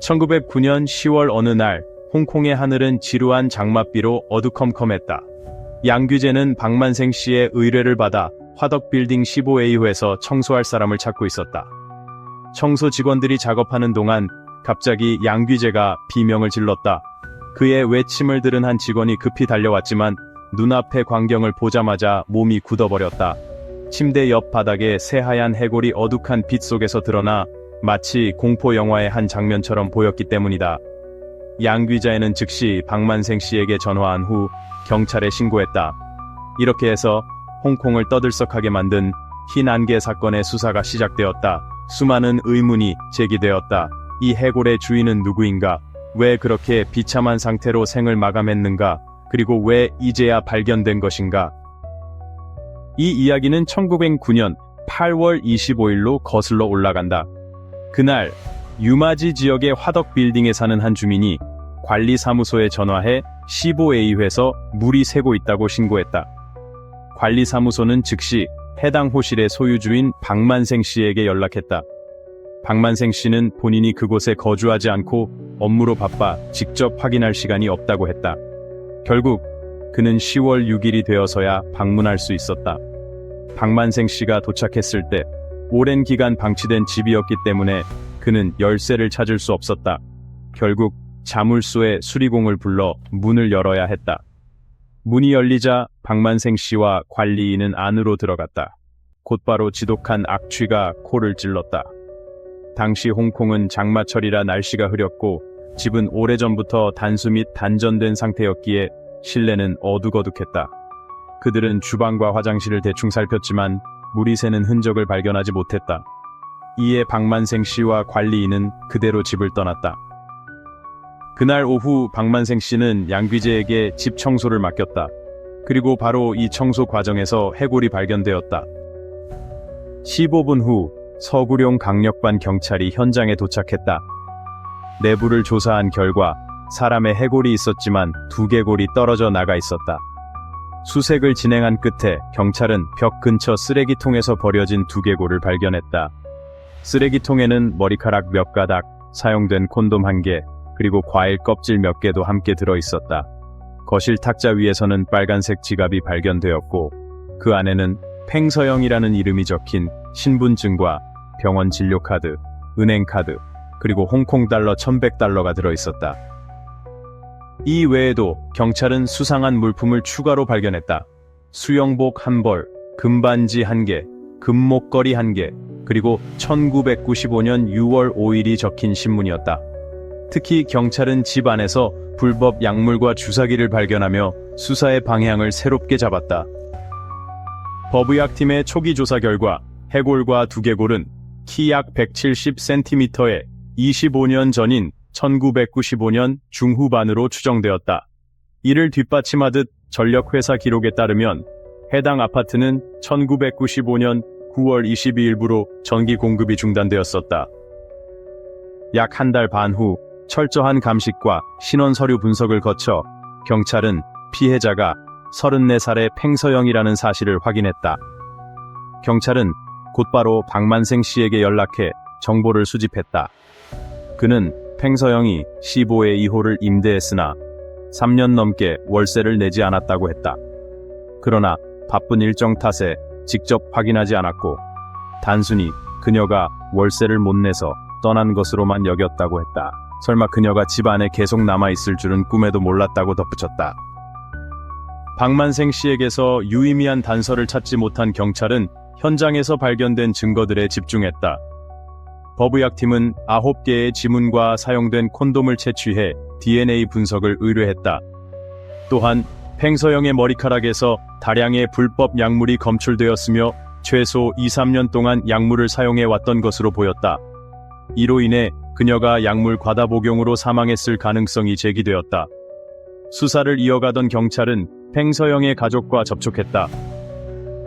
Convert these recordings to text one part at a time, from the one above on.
1909년 10월 어느 날 홍콩의 하늘은 지루한 장맛비로 어두컴컴했다. 양규재는 박만생 씨의 의뢰를 받아 화덕빌딩 15A호에서 청소할 사람을 찾고 있었다. 청소 직원들이 작업하는 동안 갑자기 양규재가 비명을 질렀다. 그의 외침을 들은 한 직원이 급히 달려왔지만 눈앞의 광경을 보자마자 몸이 굳어버렸다. 침대 옆 바닥에 새하얀 해골이 어둑한 빛 속에서 드러나 마치 공포 영화의 한 장면처럼 보였기 때문이다. 양귀자에는 즉시 박만생 씨에게 전화한 후 경찰에 신고했다. 이렇게 해서 홍콩을 떠들썩하게 만든 흰 안개 사건의 수사가 시작되었다. 수많은 의문이 제기되었다. 이 해골의 주인은 누구인가? 왜 그렇게 비참한 상태로 생을 마감했는가? 그리고 왜 이제야 발견된 것인가? 이 이야기는 1909년 8월 25일로 거슬러 올라간다. 그날 유마지 지역의 화덕빌딩에 사는 한 주민이 관리사무소에 전화해 15A호에서 물이 새고 있다고 신고했다. 관리사무소는 즉시 해당 호실의 소유주인 박만생 씨에게 연락했다. 박만생 씨는 본인이 그곳에 거주하지 않고 업무로 바빠 직접 확인할 시간이 없다고 했다. 결국 그는 10월 6일이 되어서야 방문할 수 있었다. 박만생 씨가 도착했을 때 오랜 기간 방치된 집이었기 때문에 그는 열쇠를 찾을 수 없었다. 결국 자물쇠의 수리공을 불러 문을 열어야 했다. 문이 열리자 박만생 씨와 관리인은 안으로 들어갔다. 곧바로 지독한 악취가 코를 찔렀다. 당시 홍콩은 장마철이라 날씨가 흐렸고 집은 오래전부터 단수 및 단전된 상태였기에 실내는 어둑어둑했다. 그들은 주방과 화장실을 대충 살폈지만 물이 새는 흔적을 발견하지 못했다. 이에 박만생 씨와 관리인은 그대로 집을 떠났다. 그날 오후 박만생 씨는 양귀재에게 집 청소를 맡겼다. 그리고 바로 이 청소 과정에서 해골이 발견되었다. 15분 후 서구룡 강력반 경찰이 현장에 도착했다. 내부를 조사한 결과 사람의 해골이 있었지만 두개골이 떨어져 나가 있었다. 수색을 진행한 끝에 경찰은 벽 근처 쓰레기통에서 버려진 두개골을 발견했다. 쓰레기통에는 머리카락 몇 가닥, 사용된 콘돔 1개, 그리고 과일 껍질 몇 개도 함께 들어있었다. 거실 탁자 위에서는 빨간색 지갑이 발견되었고 그 안에는 팽서영이라는 이름이 적힌 신분증과 병원 진료카드, 은행카드, 그리고 홍콩 달러 1100달러가 들어있었다. 이 외에도 경찰은 수상한 물품을 추가로 발견했다. 수영복 1벌, 금반지 1개, 금목걸이 1개, 그리고 1995년 6월 5일이 적힌 신문이었다. 특히 경찰은 집 안에서 불법 약물과 주사기를 발견하며 수사의 방향을 새롭게 잡았다. 법의학팀의 초기 조사 결과 해골과 두개골은 키 약 170cm에 25년 전인 1995년 중후반으로 추정되었다. 이를 뒷받침하듯 전력회사 기록에 따르면 해당 아파트는 1995년 9월 22일부로 전기 공급이 중단되었었다. 약 한 달 반 후 철저한 감식과 신원 서류 분석을 거쳐 경찰은 피해자가 34살의 팽서영이라는 사실을 확인했다. 경찰은 곧바로 박만생 씨에게 연락해 정보를 수집했다. 그는 팽서영이 15A2호를 임대했으나 3년 넘게 월세를 내지 않았다고 했다. 그러나 바쁜 일정 탓에 직접 확인하지 않았고 단순히 그녀가 월세를 못 내서 떠난 것으로만 여겼다고 했다. 설마 그녀가 집 안에 계속 남아있을 줄은 꿈에도 몰랐다고 덧붙였다. 박만생 씨에게서 유의미한 단서를 찾지 못한 경찰은 현장에서 발견된 증거들에 집중했다. 법의학팀은 9개의 지문과 사용된 콘돔을 채취해 DNA 분석을 의뢰했다. 또한 팽서영의 머리카락에서 다량의 불법 약물이 검출되었으며 최소 2-3년 동안 약물을 사용해왔던 것으로 보였다. 이로 인해 그녀가 약물 과다 복용으로 사망했을 가능성이 제기되었다. 수사를 이어가던 경찰은 팽서영의 가족과 접촉했다.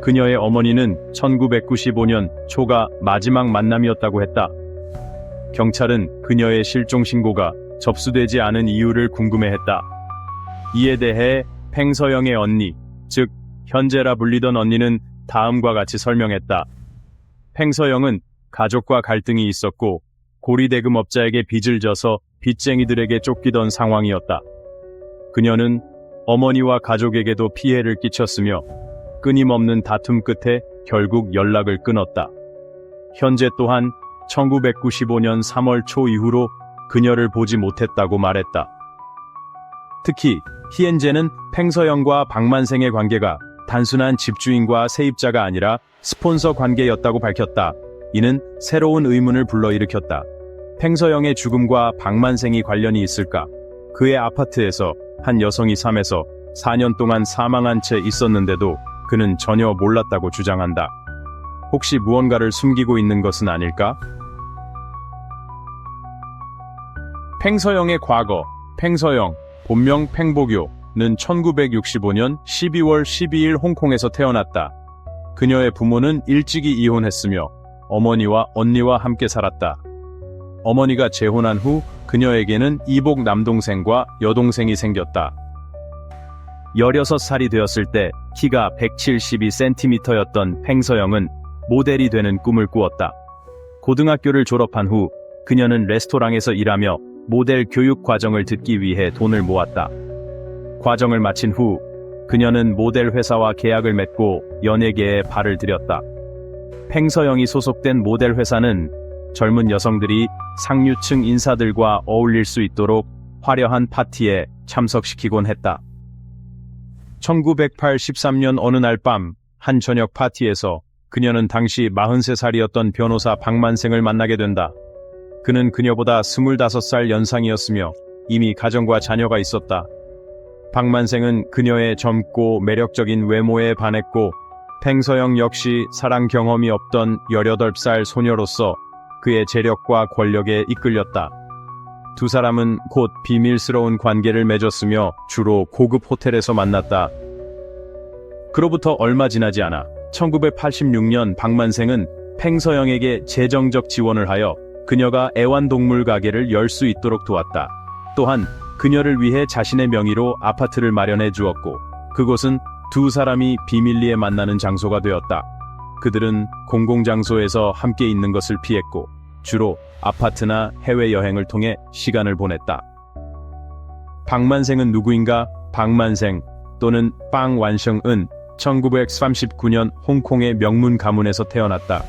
그녀의 어머니는 1995년 초가 마지막 만남이었다고 했다. 경찰은 그녀의 실종 신고가 접수되지 않은 이유를 궁금해했다. 이에 대해 팽서영의 언니, 즉 현재라 불리던 언니는 다음과 같이 설명했다. 팽서영은 가족과 갈등이 있었고 고리대금업자에게 빚을 져서 빚쟁이들에게 쫓기던 상황이었다. 그녀는 어머니와 가족에게도 피해를 끼쳤으며 끊임없는 다툼 끝에 결국 연락을 끊었다. 현재 또한 1995년 3월 초 이후로 그녀를 보지 못했다고 말했다. 특히 희엔제는 팽서영과 박만생의 관계가 단순한 집주인과 세입자가 아니라 스폰서 관계였다고 밝혔다. 이는 새로운 의문을 불러일으켰다. 팽서영의 죽음과 박만생이 관련이 있을까? 그의 아파트에서 한 여성이 삶에서 4년 동안 사망한 채 있었는데도 그는 전혀 몰랐다고 주장한다. 혹시 무언가를 숨기고 있는 것은 아닐까? 팽서영의 과거. 팽서영, 본명 팽복요는 1965년 12월 12일 홍콩에서 태어났다. 그녀의 부모는 일찍이 이혼했으며 어머니와 언니와 함께 살았다. 어머니가 재혼한 후 그녀에게는 이복 남동생과 여동생이 생겼다. 16살이 되었을 때 키가 172cm였던 팽서영은 모델이 되는 꿈을 꾸었다. 고등학교를 졸업한 후 그녀는 레스토랑에서 일하며 모델 교육 과정을 듣기 위해 돈을 모았다. 과정을 마친 후 그녀는 모델 회사와 계약을 맺고 연예계에 발을 들였다. 팽서영이 소속된 모델 회사는 젊은 여성들이 상류층 인사들과 어울릴 수 있도록 화려한 파티에 참석시키곤 했다. 1983년 어느 날 밤 한 저녁 파티에서 그녀는 당시 43살이었던 변호사 박만생을 만나게 된다. 그는 그녀보다 25살 연상이었으며 이미 가정과 자녀가 있었다. 박만생은 그녀의 젊고 매력적인 외모에 반했고 팽서영 역시 사랑 경험이 없던 18살 소녀로서 그의 재력과 권력에 이끌렸다. 두 사람은 곧 비밀스러운 관계를 맺었으며 주로 고급 호텔에서 만났다. 그로부터 얼마 지나지 않아 1986년 박만생은 팽서영에게 재정적 지원을 하여 그녀가 애완동물 가게를 열 수 있도록 도왔다. 또한 그녀를 위해 자신의 명의로 아파트를 마련해 주었고 그곳은 두 사람이 비밀리에 만나는 장소가 되었다. 그들은 공공장소에서 함께 있는 것을 피했고 주로 아파트나 해외여행을 통해 시간을 보냈다. 박만생은 누구인가? 박만생 또는 빵완성은 1939년 홍콩의 명문 가문에서 태어났다.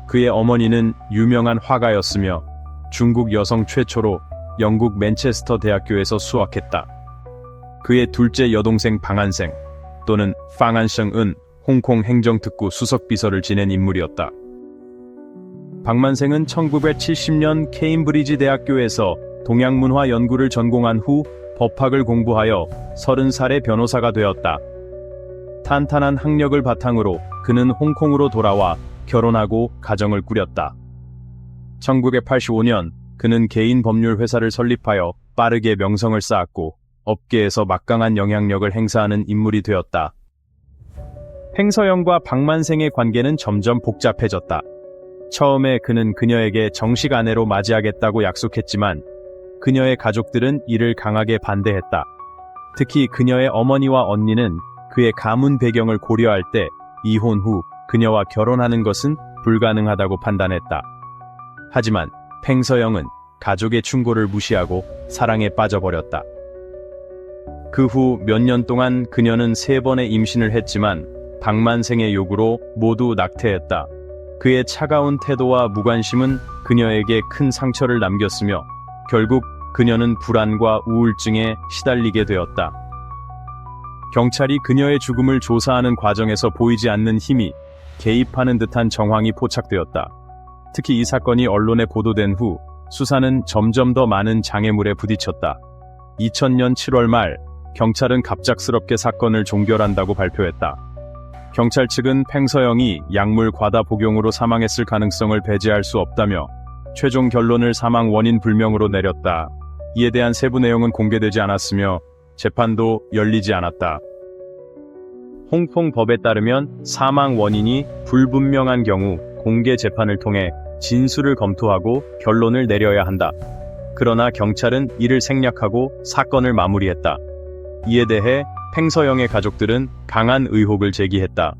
그의 어머니는 유명한 화가였으며 중국 여성 최초로 영국 맨체스터 대학교에서 수학했다. 그의 둘째 여동생 방한생 또는 방한성은 홍콩 행정특구 수석비서를 지낸 인물이었다. 박만생은 1970년 케임브리지 대학교에서 동양문화 연구를 전공한 후 법학을 공부하여 30살에 변호사가 되었다. 탄탄한 학력을 바탕으로 그는 홍콩으로 돌아와 결혼하고 가정을 꾸렸다. 1985년 그는 개인 법률 회사를 설립하여 빠르게 명성을 쌓았고 업계에서 막강한 영향력을 행사하는 인물이 되었다. 팽서영과 박만생의 관계는 점점 복잡해졌다. 처음에 그는 그녀에게 정식 아내로 맞이하겠다고 약속했지만 그녀의 가족들은 이를 강하게 반대했다. 특히 그녀의 어머니와 언니는 그의 가문 배경을 고려할 때 이혼 후 그녀와 결혼하는 것은 불가능하다고 판단했다. 하지만 팽서영은 가족의 충고를 무시하고 사랑에 빠져버렸다. 그 후 몇 년 동안 그녀는 3번의 임신을 했지만 박만생의 요구로 모두 낙태했다. 그의 차가운 태도와 무관심은 그녀에게 큰 상처를 남겼으며 결국 그녀는 불안과 우울증에 시달리게 되었다. 경찰이 그녀의 죽음을 조사하는 과정에서 보이지 않는 힘이 개입하는 듯한 정황이 포착되었다. 특히 이 사건이 언론에 보도된 후 수사는 점점 더 많은 장애물에 부딪혔다. 2000년 7월 말 경찰은 갑작스럽게 사건을 종결한다고 발표했다. 경찰 측은 팽서영이 약물 과다 복용으로 사망했을 가능성을 배제할 수 없다며 최종 결론을 사망 원인 불명으로 내렸다. 이에 대한 세부 내용은 공개되지 않았으며 재판도 열리지 않았다. 홍콩 법에 따르면 사망 원인이 불분명한 경우 공개 재판을 통해 진술을 검토하고 결론을 내려야 한다. 그러나 경찰은 이를 생략하고 사건을 마무리했다. 이에 대해 팽서영의 가족들은 강한 의혹을 제기했다.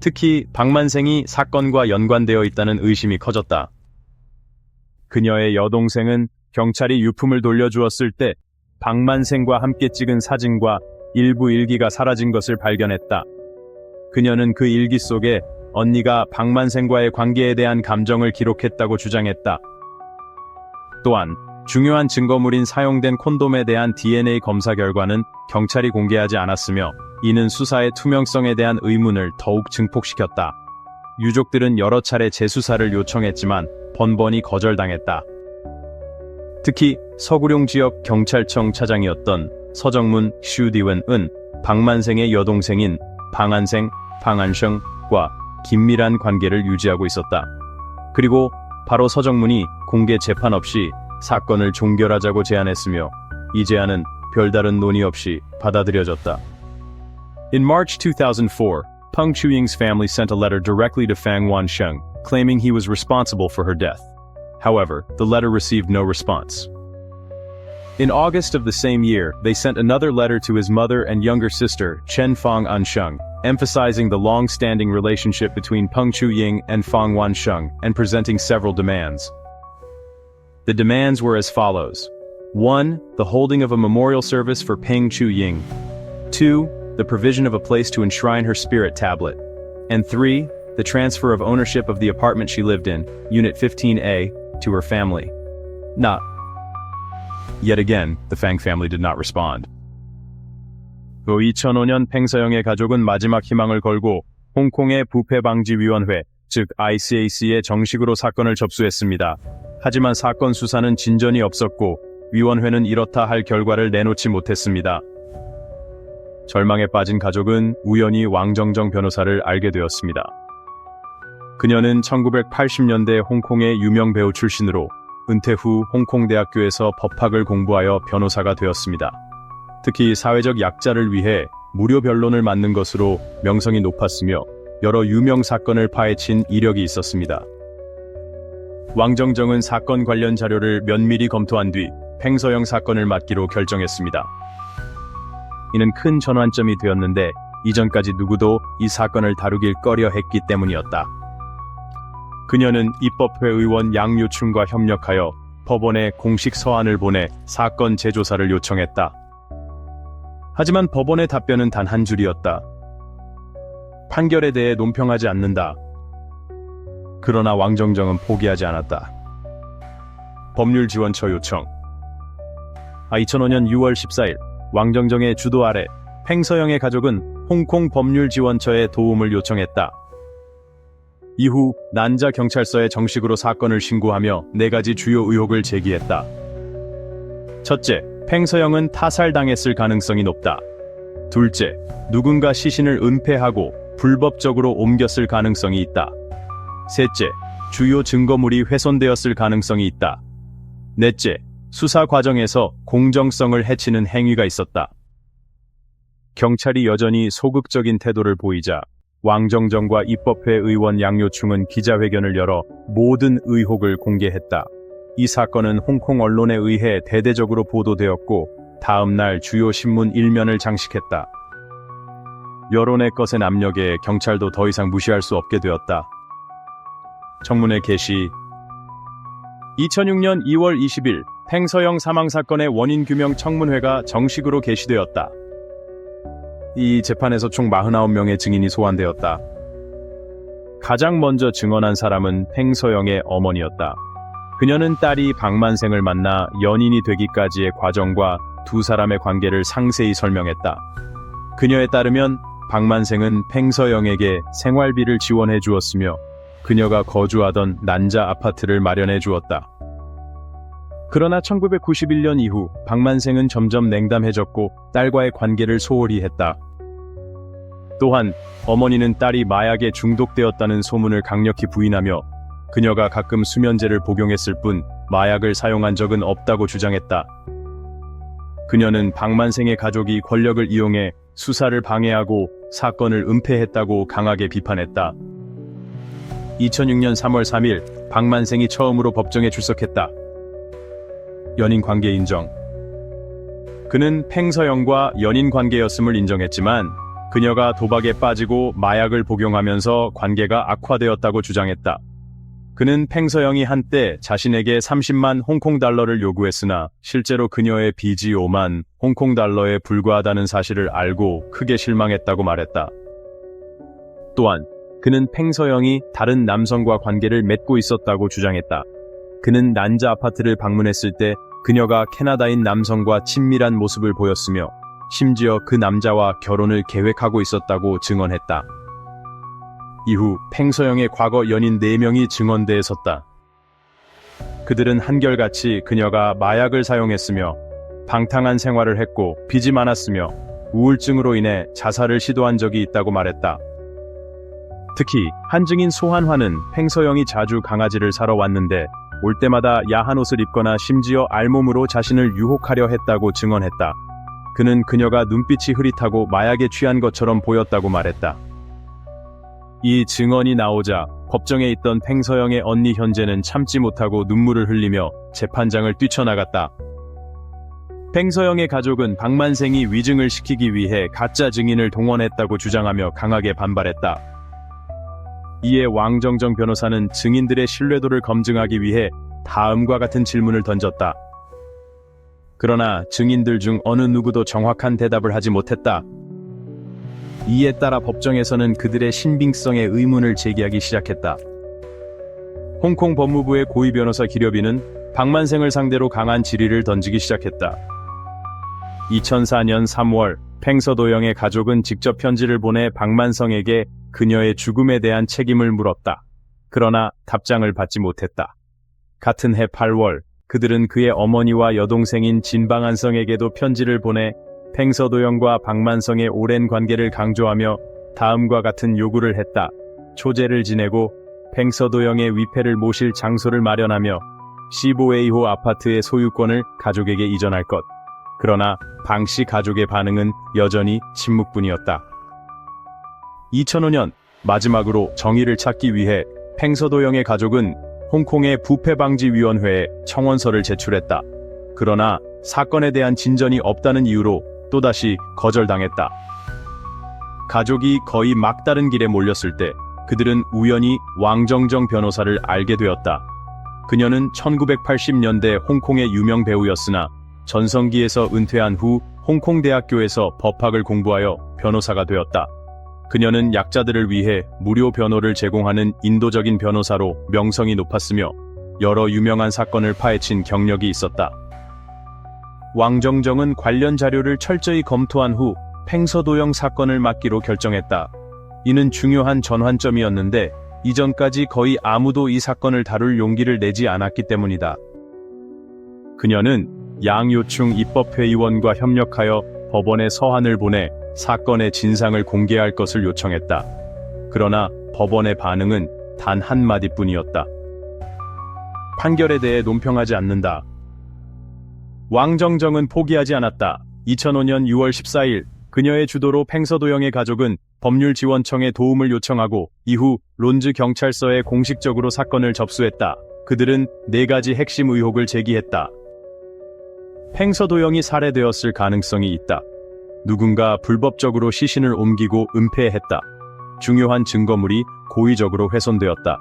특히 박만생이 사건과 연관되어 있다는 의심이 커졌다. 그녀의 여동생은 경찰이 유품을 돌려주었을 때 박만생과 함께 찍은 사진과 일부 일기가 사라진 것을 발견했다. 그녀는 그 일기 속에 언니가 박만생과의 관계에 대한 감정을 기록했다고 주장했다. 또한 중요한 증거물인 사용된 콘돔에 대한 DNA 검사 결과는 경찰이 공개하지 않았으며 이는 수사의 투명성에 대한 의문을 더욱 증폭시켰다. 유족들은 여러 차례 재수사를 요청했지만 번번이 거절당했다. 특히 서구룡 지역 경찰청 차장이었던 서정문 슈디웬은 박만생의 여동생인 방한생, 방한성과 긴밀한 관계를 유지하고 있었다. 그리고 바로 서정문이 공개 재판 없이 사건을 종결하자고 제안했으며 이 제안은 별다른 논의 없이 받아들여졌다. In March 2004, Peng Chuying's family sent a letter directly to Fang Wansheng, claiming he was responsible for her death. However, the letter received no response. In August of the same year, they sent another letter to his mother and younger sister, Chen Fang Ansheng, emphasizing the long-standing relationship between Peng Chuying and Fang Wansheng and presenting several demands. The demands were as follows. 1. The holding of a memorial service for Peng Chuying. 2. The provision of a place to enshrine her spirit tablet. And 3. The transfer of ownership of the apartment she lived in, Unit 15A, to her family. Not. Yet again, the Fang family did not respond. 또 2005년 팽서영의 가족은 마지막 희망을 걸고 홍콩의 부패방지위원회, 즉 ICAC에 정식으로 사건을 접수했습니다. 하지만 사건 수사는 진전이 없었고 위원회는 이렇다 할 결과를 내놓지 못했습니다. 절망에 빠진 가족은 우연히 왕정정 변호사를 알게 되었습니다. 그녀는 1980년대 홍콩의 유명 배우 출신으로 은퇴 후 홍콩대학교에서 법학을 공부하여 변호사가 되었습니다. 특히 사회적 약자를 위해 무료 변론을 맡는 것으로 명성이 높았으며 여러 유명 사건을 파헤친 이력이 있었습니다. 왕정정은 사건 관련 자료를 면밀히 검토한 뒤 팽서영 사건을 맡기로 결정했습니다. 이는 큰 전환점이 되었는데 이전까지 누구도 이 사건을 다루길 꺼려했기 때문이었다. 그녀는 입법회 의원 양요춘과 협력하여 법원에 공식 서한을 보내 사건 재조사를 요청했다. 하지만 법원의 답변은 단 한 줄이었다. 판결에 대해 논평하지 않는다. 그러나 왕정정은 포기하지 않았다. 법률지원처 요청. 2005년 6월 14일 왕정정의 주도 아래 팽서영의 가족은 홍콩 법률지원처에 도움을 요청했다. 이후 난자 경찰서에 정식으로 사건을 신고하며 4가지 주요 의혹을 제기했다. 첫째, 팽서영은 타살당했을 가능성이 높다. 둘째, 누군가 시신을 은폐하고 불법적으로 옮겼을 가능성이 있다. 셋째, 주요 증거물이 훼손되었을 가능성이 있다. 넷째, 수사 과정에서 공정성을 해치는 행위가 있었다. 경찰이 여전히 소극적인 태도를 보이자 왕정정과 입법회 의원 양요충은 기자회견을 열어 모든 의혹을 공개했다. 이 사건은 홍콩 언론에 의해 대대적으로 보도되었고 다음 날 주요 신문 1면을 장식했다. 여론의 것의 압력에 경찰도 더 이상 무시할 수 없게 되었다. 청문회 개시. 2006년 2월 20일 팽서영 사망사건의 원인 규명 청문회가 정식으로 개시되었다. 이 재판에서 총 49명의 증인이 소환되었다. 가장 먼저 증언한 사람은 팽서영의 어머니였다. 그녀는 딸이 박만생을 만나 연인이 되기까지의 과정과 두 사람의 관계를 상세히 설명했다. 그녀에 따르면 박만생은 팽서영에게 생활비를 지원해 주었으며 그녀가 거주하던 난자 아파트를 마련해 주었다. 그러나 1991년 이후 박만생은 점점 냉담해졌고 딸과의 관계를 소홀히 했다. 또한 어머니는 딸이 마약에 중독되었다는 소문을 강력히 부인하며 그녀가 가끔 수면제를 복용했을 뿐 마약을 사용한 적은 없다고 주장했다. 그녀는 박만생의 가족이 권력을 이용해 수사를 방해하고 사건을 은폐했다고 강하게 비판했다. 2006년 3월 3일 박만생이 처음으로 법정에 출석했다. 연인 관계 인정. 그는 팽서영과 연인 관계였음을 인정했지만 그녀가 도박에 빠지고 마약을 복용하면서 관계가 악화되었다고 주장했다. 그는 팽서영이 한때 자신에게 30만 홍콩 달러를 요구했으나 실제로 그녀의 빚이 5만 홍콩 달러에 불과하다는 사실을 알고 크게 실망했다고 말했다. 또한 그는 팽서영이 다른 남성과 관계를 맺고 있었다고 주장했다. 그는 난자 아파트를 방문했을 때 그녀가 캐나다인 남성과 친밀한 모습을 보였으며 심지어 그 남자와 결혼을 계획하고 있었다고 증언했다. 이후 팽서영의 과거 연인 4명이 증언대에 섰다. 그들은 한결같이 그녀가 마약을 사용했으며 방탕한 생활을 했고 빚이 많았으며 우울증으로 인해 자살을 시도한 적이 있다고 말했다. 특히 한 증인 소한화는 팽서영이 자주 강아지를 사러 왔는데 올 때마다 야한 옷을 입거나 심지어 알몸으로 자신을 유혹하려 했다고 증언했다. 그는 그녀가 눈빛이 흐릿하고 마약에 취한 것처럼 보였다고 말했다. 이 증언이 나오자 법정에 있던 팽서영의 언니 현재는 참지 못하고 눈물을 흘리며 재판장을 뛰쳐나갔다. 팽서영의 가족은 박만생이 위증을 시키기 위해 가짜 증인을 동원했다고 주장하며 강하게 반발했다. 이에 왕정정 변호사는 증인들의 신뢰도를 검증하기 위해 다음과 같은 질문을 던졌다. 그러나 증인들 중 어느 누구도 정확한 대답을 하지 못했다. 이에 따라 법정에서는 그들의 신빙성에 의문을 제기하기 시작했다. 홍콩 법무부의 고위 변호사 기려비는 박만생을 상대로 강한 질의를 던지기 시작했다. 2004년 3월 팽서도영의 가족은 직접 편지를 보내 박만성에게 그녀의 죽음에 대한 책임을 물었다. 그러나 답장을 받지 못했다. 같은 해 8월 그들은 그의 어머니와 여동생인 진방한성에게도 편지를 보내 팽서도영과 박만성의 오랜 관계를 강조하며 다음과 같은 요구를 했다. 초제를 지내고 팽서도영의 위패를 모실 장소를 마련하며 15A호 아파트의 소유권을 가족에게 이전할 것. 그러나 방씨 가족의 반응은 여전히 침묵뿐이었다. 2005년 마지막으로 정의를 찾기 위해 팽서도영의 가족은 홍콩의 부패방지위원회에 청원서를 제출했다. 그러나 사건에 대한 진전이 없다는 이유로 또다시 거절당했다. 가족이 거의 막다른 길에 몰렸을 때 그들은 우연히 왕정정 변호사를 알게 되었다. 그녀는 1980년대 홍콩의 유명 배우였으나 전성기에서 은퇴한 후 홍콩대학교에서 법학을 공부하여 변호사가 되었다. 그녀는 약자들을 위해 무료 변호를 제공하는 인도적인 변호사로 명성이 높았으며 여러 유명한 사건을 파헤친 경력이 있었다. 왕정정은 관련 자료를 철저히 검토한 후 팽서도영 사건을 맡기로 결정했다. 이는 중요한 전환점이었는데 이전까지 거의 아무도 이 사건을 다룰 용기를 내지 않았기 때문이다. 그녀는 양요충 입법회의원과 협력하여 법원에 서한을 보내 사건의 진상을 공개할 것을 요청했다. 그러나 법원의 반응은 단 한마디뿐이었다. 판결에 대해 논평하지 않는다. 왕정정은 포기하지 않았다. 2005년 6월 14일 그녀의 주도로 팽서도영의 가족은 법률지원청에 도움을 요청하고 이후 론즈 경찰서에 공식적으로 사건을 접수했다. 그들은 4가지 핵심 의혹을 제기했다. 팽서도영이 살해되었을 가능성이 있다. 누군가 불법적으로 시신을 옮기고 은폐했다. 중요한 증거물이 고의적으로 훼손되었다.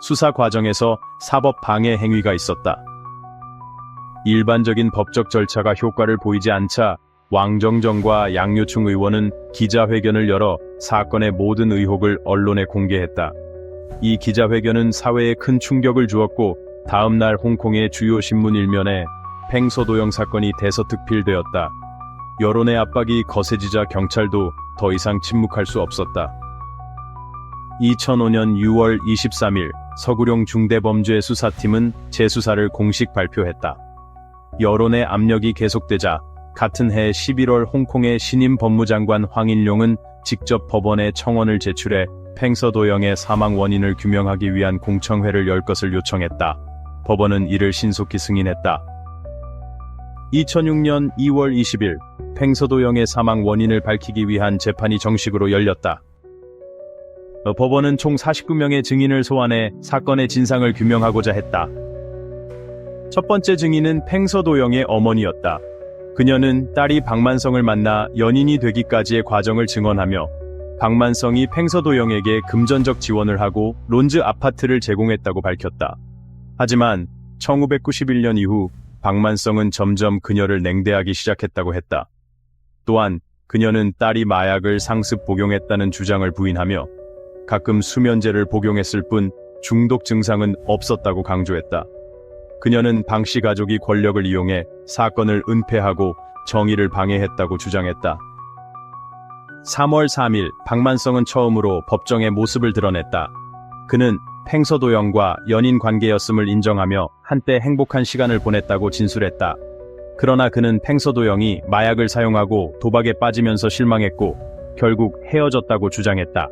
수사 과정에서 사법 방해 행위가 있었다. 일반적인 법적 절차가 효과를 보이지 않자 왕정정과 양요충 의원은 기자회견을 열어 사건의 모든 의혹을 언론에 공개했다. 이 기자회견은 사회에 큰 충격을 주었고 다음 날 홍콩의 주요 신문 일면에 팽서도영 사건이 대서특필되었다. 여론의 압박이 거세지자 경찰도 더 이상 침묵할 수 없었다. 2005년 6월 23일 서구룡 중대범죄수사팀은 재수사를 공식 발표했다. 여론의 압력이 계속되자 같은 해 11월 홍콩의 신임 법무장관 황인룡은 직접 법원에 청원을 제출해 팽서도영의 사망 원인을 규명하기 위한 공청회를 열 것을 요청했다. 법원은 이를 신속히 승인했다. 2006년 2월 20일 팽서도영의 사망 원인을 밝히기 위한 재판이 정식으로 열렸다. 법원은 총 49명의 증인을 소환해 사건의 진상을 규명하고자 했다. 첫 번째 증인은 팽서도영의 어머니였다. 그녀는 딸이 박만성을 만나 연인이 되기까지의 과정을 증언하며 박만성이 팽서도영에게 금전적 지원을 하고 론즈 아파트를 제공했다고 밝혔다. 하지만 1991년 이후 박만성은 점점 그녀를 냉대하기 시작했다고 했다. 또한 그녀는 딸이 마약을 상습 복용했다는 주장을 부인하며 가끔 수면제를 복용했을 뿐 중독 증상은 없었다고 강조했다. 그녀는 방씨 가족이 권력을 이용해 사건을 은폐하고 정의를 방해했다고 주장했다. 3월 3일 박만성은 처음으로 법정에 모습을 드러냈다. 그는 팽서도영과 연인 관계였음을 인정하며 한때 행복한 시간을 보냈다고 진술했다. 그러나 그는 팽서도영이 마약을 사용하고 도박에 빠지면서 실망했고 결국 헤어졌다고 주장했다.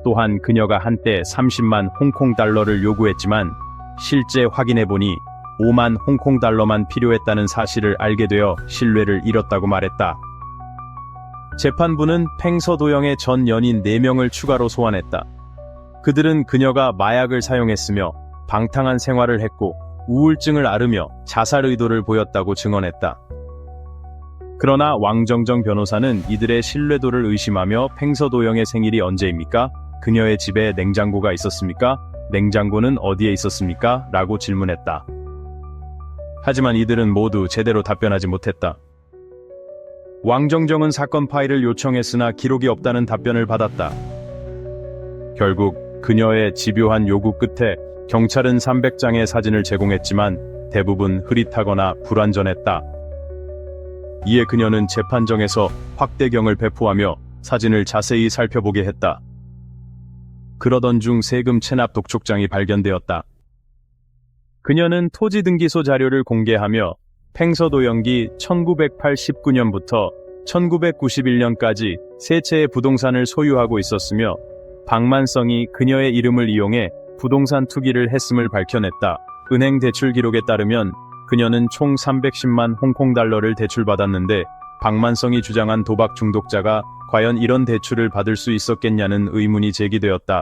또한 그녀가 한때 30만 홍콩 달러를 요구했지만 실제 확인해보니 5만 홍콩 달러만 필요했다는 사실을 알게 되어 신뢰를 잃었다고 말했다. 재판부는 팽서도영의 전 연인 4명을 추가로 소환했다. 그들은 그녀가 마약을 사용했으며 방탕한 생활을 했고 우울증을 앓으며 자살 의도를 보였다고 증언했다. 그러나 왕정정 변호사는 이들의 신뢰도를 의심하며 팽서도영의 생일이 언제입니까? 그녀의 집에 냉장고가 있었습니까? 냉장고는 어디에 있었습니까? 라고 질문했다. 하지만 이들은 모두 제대로 답변하지 못했다. 왕정정은 사건 파일을 요청했으나 기록이 없다는 답변을 받았다. 결국 그녀의 집요한 요구 끝에 경찰은 300장의 사진을 제공했지만 대부분 흐릿하거나 불완전했다. 이에 그녀는 재판정에서 확대경을 배포하며 사진을 자세히 살펴보게 했다. 그러던 중 세금 체납 독촉장이 발견되었다. 그녀는 토지등기소 자료를 공개하며 팽서도영이 1989년부터 1991년까지 세 채의 부동산을 소유하고 있었으며 박만성이 그녀의 이름을 이용해 부동산 투기를 했음을 밝혀냈다. 은행 대출 기록에 따르면 그녀는 총 310만 홍콩 달러를 대출받았는데 박만성이 주장한 도박 중독자가 과연 이런 대출을 받을 수 있었겠냐는 의문이 제기되었다.